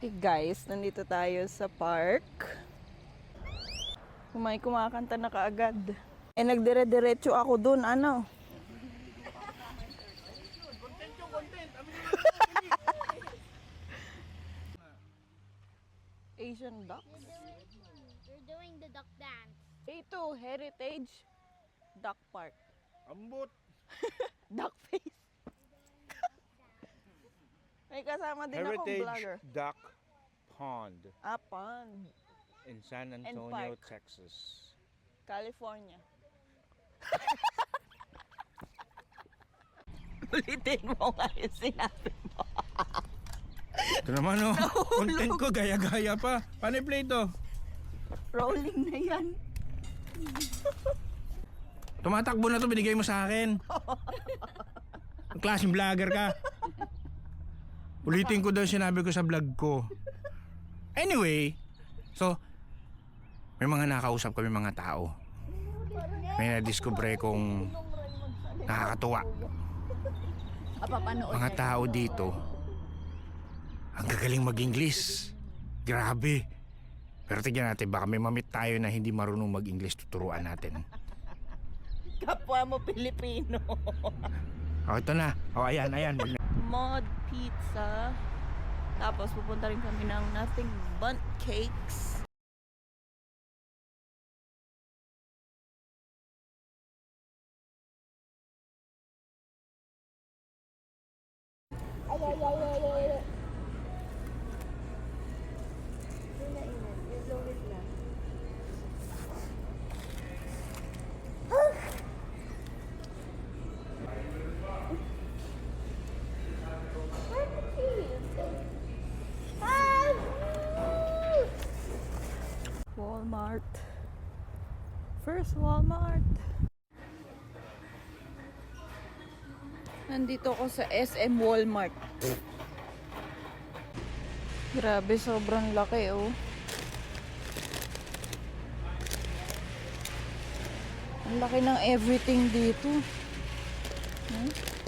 Hey guys, nandito tayo sa park. May kumakanta na kaagad. Eh nagdire-diretso ako dun, ano? Asian ducks? We're doing the duck dance. Ito, Heritage Duck Park. Ambot. Duck face. May kasama din akong vlogger. Heritage Duck Pond Ah, pond. in San Antonio, park. Texas. California. Ulitin mo nga yung sinabi mo. Ito naman oh, content ko gaya-gaya pa. Paano i-play ito? Rolling na yan. Tumatakbo na to, binigay mo sa akin. Ang klaseng vlogger ka. Ulitin ko daw sinabi ko sa vlog ko. Anyway, so may mga nakausap kami mga tao. May na-discover kong nakakatuwa. Mga tao dito ang gagaling mag-English. Grabe. Pero tignan natin, baka may mamit tayo na hindi marunong mag-English, tuturuan natin. Kapwa mo Pilipino. O, ito na. O, ayan. Mod pizza. Tapos pupunta rin kami ng Nothing Bundt Cakes. Walmart. First Walmart. Nandito ko sa SM Walmart. Grabe, sobrang laki oh. Ang laki ng everything dito. Hmm?